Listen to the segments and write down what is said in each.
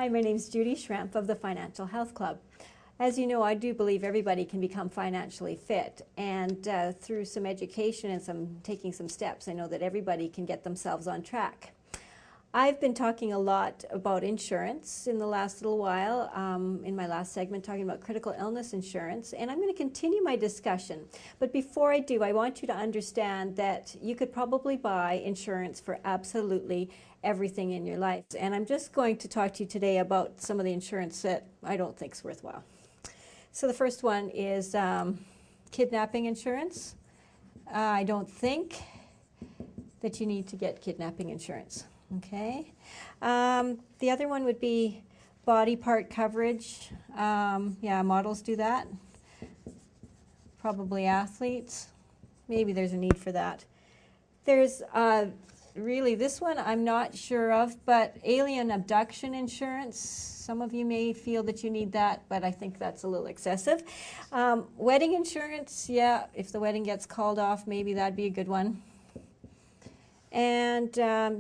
Hi, my name is Judy Schramp of the Financial Health Club. As you know, I do believe everybody can become financially fit, and through some education and taking some steps, I know that everybody can get themselves on track. I've been talking a lot about insurance in the last little while, in my last segment talking about critical illness insurance, and I'm going to continue my discussion. But before I do, I want you to understand that you could probably buy insurance for absolutely everything in your life. And I'm just going to talk to you today about some of the insurance that I don't think is worthwhile. So the first one is kidnapping insurance. I don't think that you need to get kidnapping insurance. Okay. The other one would be body part coverage. Yeah, models do that. Probably athletes. Maybe there's a need for that. There's really this one I'm not sure of, but alien abduction insurance. Some of you may feel that you need that, but I think that's a little excessive. Wedding insurance, yeah, if the wedding gets called off, maybe that'd be a good one. And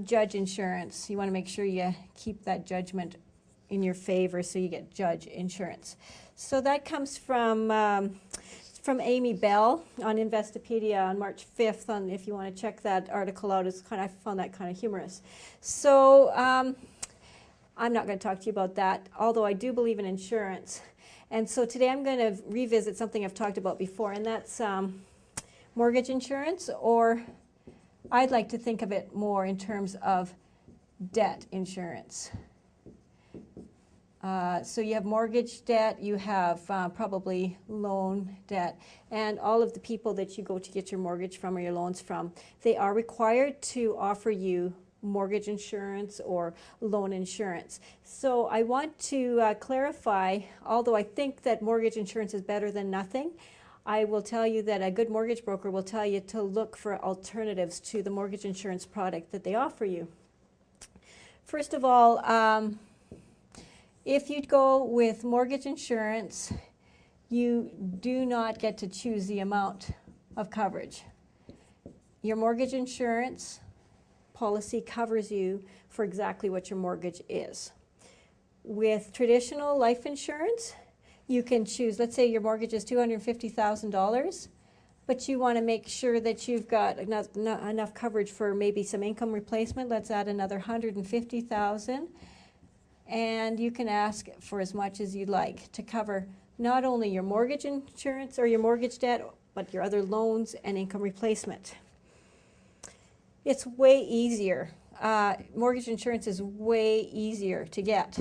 judge insurance. You want to make sure you keep that judgment in your favor, so you get judge insurance. So that comes from Amy Bell on Investopedia on March 5th. If you want to check that article out, I found that kind of humorous. So I'm not going to talk to you about that, although I do believe in insurance. And so today I'm going to revisit something I've talked about before, and that's mortgage insurance, or I'd like to think of it more in terms of debt insurance. So you have mortgage debt, you have probably loan debt, and all of the people that you go to get your mortgage from or your loans from, they are required to offer you mortgage insurance or loan insurance. So I want to clarify, although I think that mortgage insurance is better than nothing, I will tell you that a good mortgage broker will tell you to look for alternatives to the mortgage insurance product that they offer you. First of all, if you go with mortgage insurance, you do not get to choose the amount of coverage. Your mortgage insurance policy covers you for exactly what your mortgage is. With traditional life insurance, you can choose, let's say your mortgage is $250,000, but you want to make sure that you've got enough coverage for maybe some income replacement. Let's add another $150,000, and you can ask for as much as you'd like to cover not only your mortgage insurance or your mortgage debt, but your other loans and income replacement. It's way easier. Mortgage insurance is way easier to get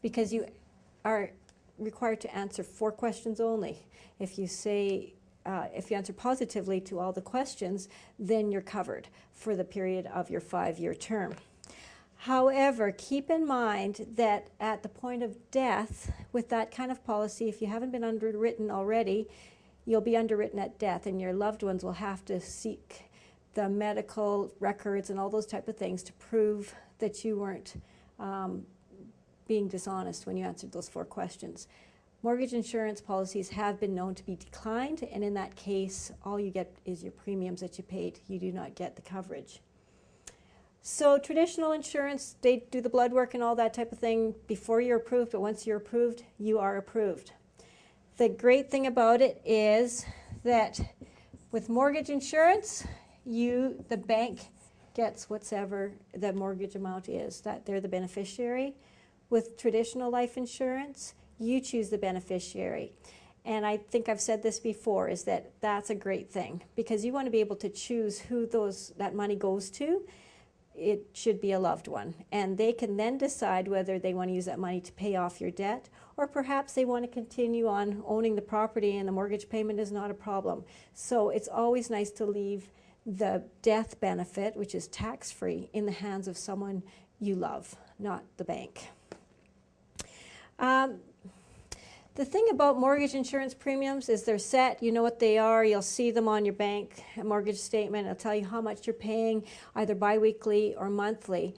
because you are required to answer 4 questions only. If you answer positively to all the questions, then you're covered for the period of your 5-year term. However, keep in mind that at the point of death, with that kind of policy, if you haven't been underwritten already, you'll be underwritten at death, and your loved ones will have to seek the medical records and all those type of things to prove that you weren't being dishonest when you answered those 4 questions. Mortgage insurance policies have been known to be declined, and in that case, all you get is your premiums that you paid. You do not get the coverage. So traditional insurance, they do the blood work and all that type of thing before you're approved, but once you're approved, you are approved. The great thing about it is that with mortgage insurance, the bank gets whatever the mortgage amount is, that they're the beneficiary. With traditional life insurance, you choose the beneficiary. And I think I've said this before, is that that's a great thing because you want to be able to choose who that money goes to. It should be a loved one. And they can then decide whether they want to use that money to pay off your debt, or perhaps they want to continue on owning the property and the mortgage payment is not a problem. So it's always nice to leave the death benefit, which is tax-free, in the hands of someone you love, not the bank. The thing about mortgage insurance premiums is they're set. You know what they are. You'll see them on your bank mortgage statement. It'll tell you how much you're paying, either biweekly or monthly.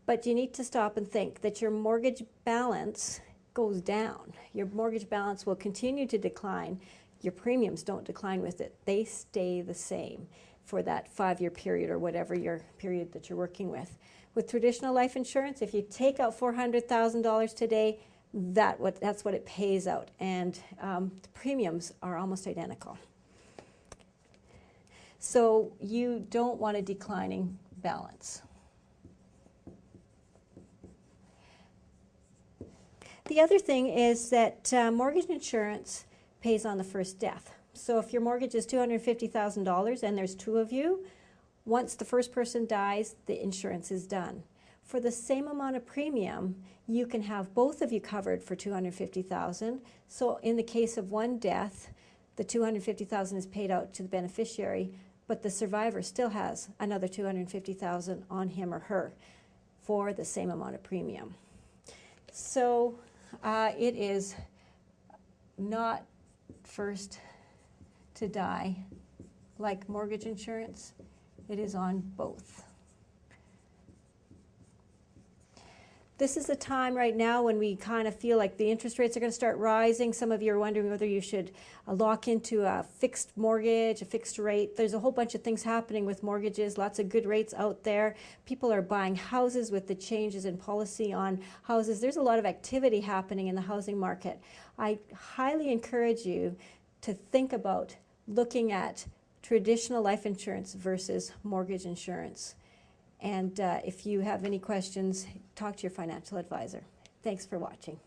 But you need to stop and think that your mortgage balance goes down. Your mortgage balance will continue to decline. Your premiums don't decline with it. They stay the same for that 5-year period or whatever your period that you're working with. With traditional life insurance, if you take out $400,000 today, that's what it pays out, and the premiums are almost identical. So you don't want a declining balance. The other thing is that mortgage insurance pays on the first death. So if your mortgage is $250,000 and there's two of you, once the first person dies, the insurance is done. For the same amount of premium, you can have both of you covered for $250,000. So in the case of one death, the $250,000 is paid out to the beneficiary, but the survivor still has another $250,000 on him or her for the same amount of premium. So it is not first to die like mortgage insurance. It is on both. This is a time right now when we kind of feel like the interest rates are going to start rising. Some of you are wondering whether you should lock into a fixed mortgage, a fixed rate. There's a whole bunch of things happening with mortgages, lots of good rates out there. People are buying houses with the changes in policy on houses. There's a lot of activity happening in the housing market. I highly encourage you to think about looking at traditional life insurance versus mortgage insurance. And if you have any questions, talk to your financial advisor. Thanks for watching.